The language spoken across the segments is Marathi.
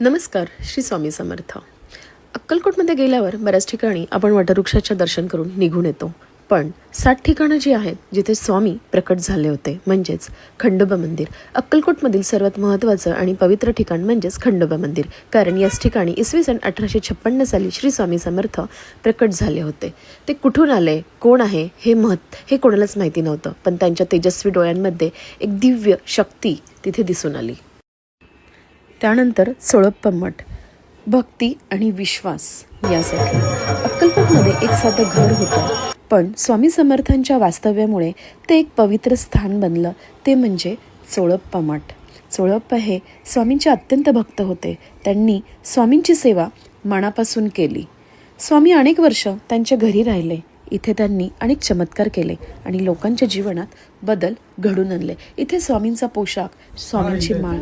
नमस्कार. श्री स्वामी समर्थ. अक्कलकोटमध्ये गेल्यावर बऱ्याच ठिकाणी आपण वटवृक्षाचे दर्शन करून निघून येतो. पण 7 ठिकाणं जी आहेत जिथे स्वामी प्रकट झाले होते, म्हणजेच खंडोबा मंदिर. अक्कलकोटमधील सर्वात महत्त्वाचं आणि पवित्र ठिकाण म्हणजेच खंडोबा मंदिर. कारण याच ठिकाणी इसवी सन 1856 साली श्री स्वामी समर्थ प्रकट झाले होते. ते कुठून आले, कोण आहे हे कोणालाच माहिती नव्हतं. पण त्यांच्या तेजस्वी डोळ्यांमध्ये एक दिव्य शक्ती तिथे दिसून आली. त्यानंतर चोळप्पा मठ, भक्ती आणि विश्वास यासाठी. अक्कलकोटमध्ये एक साधं घर होतं, पण स्वामी समर्थांच्या वास्तव्यामुळे ते एक पवित्र स्थान बनलं. ते म्हणजे चोळप्पा मठ. चोळप्पा हे स्वामींचे अत्यंत भक्त होते. त्यांनी स्वामींची सेवा मनापासून केली. स्वामी अनेक वर्ष त्यांच्या घरी राहिले. इथे त्यांनी अनेक चमत्कार केले आणि लोकांच्या जीवनात बदल घडून आणले. इथे स्वामींचा पोशाख, स्वामींची माळ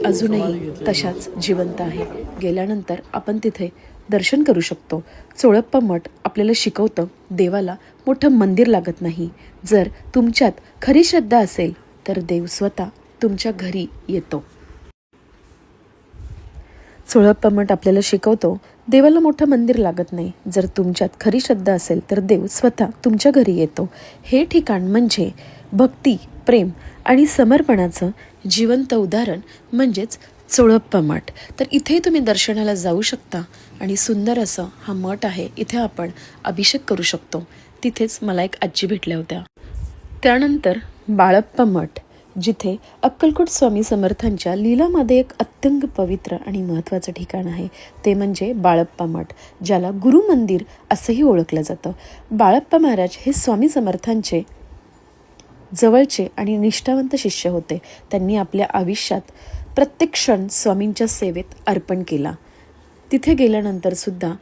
अजूनही तशाच जिवंत आहे. गेल्यानंतर आपण तिथे दर्शन करू शकतो. चोळप्पा मठ आपल्याला शिकवतं, देवाला मोठं मंदिर लागत नाही. जर तुमच्यात खरी श्रद्धा असेल तर देव स्वतः तुमच्या घरी येतो. चोळप्पा मठ आपल्याला शिकवतो, देवाला मोठं मंदिर लागत नाही. जर तुमच्यात खरी श्रद्धा असेल तर देव स्वतः तुमच्या घरी येतो. हे ठिकाण म्हणजे भक्ती, प्रेम आणि समर्पणाचं जिवंत उदाहरण म्हणजेच चोळप्पा मठ. तर इथे तुम्ही दर्शनाला जाऊ शकता आणि सुंदर असं हा मठ आहे. इथे आपण अभिषेक करू शकतो. तिथेच मला एक आजी भेटल्या होत्या. त्यानंतर बाळप्पा मठ, जिथे अक्कलकोट स्वामी समर्थांच्या लीलामध्ये एक अत्यंत पवित्र आणि महत्त्वाचं ठिकाण आहे. ते म्हणजे बाळप्पा मठ, ज्याला गुरु मंदिर असंही ओळखलं जातं. बाळप्पा महाराज हे स्वामी समर्थांचे जवळचे आणि निष्ठावंत शिष्य होते. त्यांनी आपल्या आयुष्यात प्रत्येक क्षण स्वामींच्या सेवेत अर्पण केला. तिथे गेल्यानंतर सुद्धा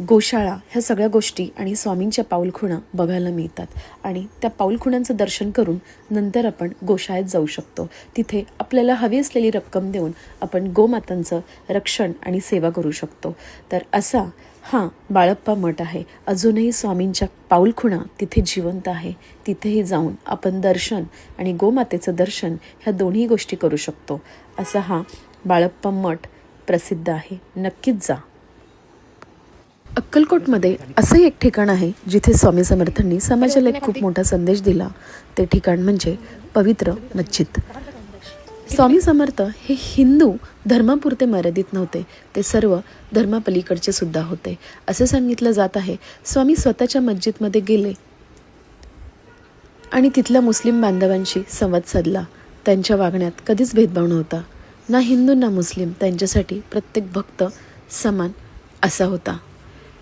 गोशाळा ह्या सगळ्या गोष्टी आणि स्वामींच्या पाऊलखुणा बघायला मिळतात. आणि त्या पाऊलखुणांचं दर्शन करून नंतर आपण गोशाळेत जाऊ शकतो. तिथे आपल्याला हवी असलेली रक्कम देऊन आपण गोमातांचं रक्षण आणि सेवा करू शकतो. तर असा हा बाळप्पा मठ आहे. अजूनही स्वामींच्या पाऊलखुणा तिथे जिवंत आहे. तिथेही जाऊन आपण दर्शन आणि गोमातेचं दर्शन ह्या दोन्ही गोष्टी करू शकतो. असा हा बाळप्पा मठ प्रसिद्ध आहे. नक्कीच जा. अक्कलकोटमध्ये असंही एक ठिकाण आहे जिथे स्वामी समर्थांनी समाजाला एक खूप मोठा संदेश दिला. ते ठिकाण म्हणजे पवित्र मस्जिद. स्वामी समर्थ हे हिंदू धर्मापुरते मर्यादित नव्हते, ते सर्व धर्मापलीकडचे सुद्धा होते. असे सांगितलं जात आहे, स्वामी स्वतःच्या मस्जिदमध्ये गेले आणि तिथल्या मुस्लिम बांधवांशी संवाद साधला. त्यांच्या वागण्यात कधीच भेदभाव नव्हता, ना हिंदू ना मुस्लिम. त्यांच्यासाठी प्रत्येक भक्त समान असा होता.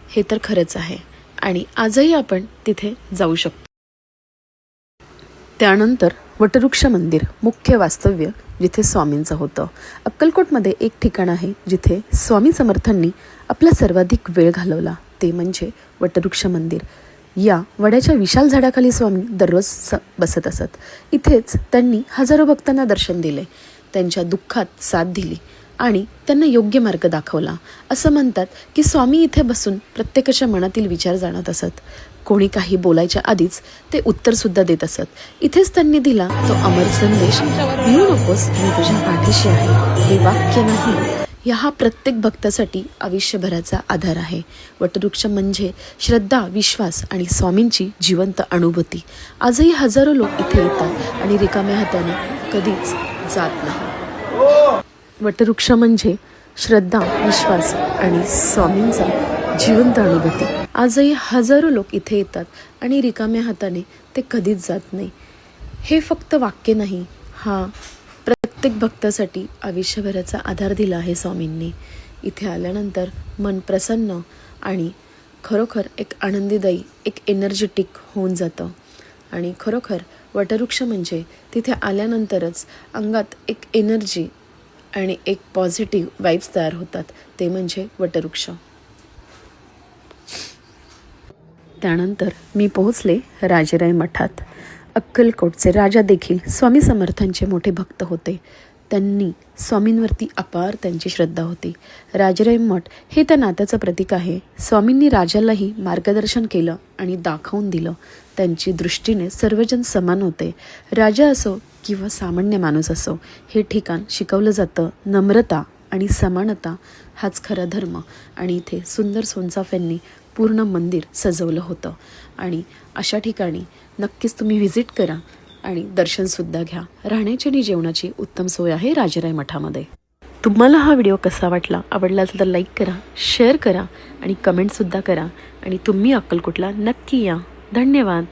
हे तर खरंच आहे आणि आजही आपण तिथे जाऊ शकतो. त्यानंतर वटवृक्ष मंदिर, मुख्य वास्तव्य जिथे स्वामींचं होतं. अक्कलकोटमध्ये एक ठिकाण आहे जिथे स्वामी समर्थांनी आपला सर्वाधिक वेळ घालवला. ते म्हणजे वटवृक्ष मंदिर. या वड्याच्या विशाल झाडाखाली स्वामी दररोज बसत असत. इथेच त्यांनी हजारो भक्तांना दर्शन दिले, त्यांच्या दुःखात साथ दिली आणि त्यांना योग्य मार्ग दाखवला. असं म्हणतात की स्वामी इथे बसून प्रत्येकाच्या मनातील विचार जाणत असत. कोणी काही बोलायच्या आधीच ते उत्तरसुद्धा देत असत. इथेच त्यांनी दिला तो अमर संदेश, भिवू नकोस, मी तुझ्या पाठीशी आहे. हे वाक्य नाही, हा प्रत्येक भक्तासाठी आयुष्यभराचा आधार आहे. वटवृक्ष म्हणजे श्रद्धा, विश्वास आणि स्वामींची जिवंत अनुभूती. आजही हजारो लोक इथे येतात आणि रिकाम्या हाताने कधीच जात नाही. वटवृक्ष म्हणजे श्रद्धा, विश्वास आणि स्वामींचा जिवंत अनुभूती. आजही हजारो लोक इथे येतात आणि रिकाम्या हाताने ते कधीच जात नाही. हे फक्त वाक्य नाही, हा प्रत्येक भक्तासाठी आयुष्यभराचा आधार दिला आहे स्वामींनी. इथे आल्यानंतर मन प्रसन्न आणि खरोखर एक आनंदीदायी, एक एनर्जेटिक होऊन जातं. आणि खरोखर वटवृक्ष म्हणजे तिथे आल्यानंतरच अंगात एक एनर्जी आणि एक पॉझिटिव्ह वाईब्स तयार होतात. ते म्हणजे वटवृक्ष. त्यानंतर मी पोहोचले राजेराय मठात. अक्कलकोटचे राजा देखील स्वामी समर्थांचे मोठे भक्त होते. त्यांनी स्वामींवरती अपार त्यांची श्रद्धा होती. राजेराय मठ हे त्या नात्याचं प्रतीक आहे. स्वामींनी राजालाही मार्गदर्शन केलं आणि दाखवून दिलं. त्यांची दृष्टीने सर्वजण समान होते. राजा असो किंवा सामान्य माणूस असो, हे ठिकाण शिकवलं जातं नम्रता, आणि समानता हाच खरा धर्म. आणि इथे सुंदर सोनचाफ्यांनी पूर्ण मंदिर सजवलं होतं. आणि अशा ठिकाणी नक्कीच तुम्ही व्हिजिट करा आणि दर्शनसुद्धा घ्या. राहण्याची आणि जेवणाची उत्तम सोय आहे राजेराय मठामध्ये. तुम्हाला हा व्हिडिओ कसा वाटला, आवडला असेल तर लाईक करा, शेअर करा आणि कमेंटसुद्धा करा. आणि तुम्ही अक्कलकोटला नक्की या. धन्यवाद.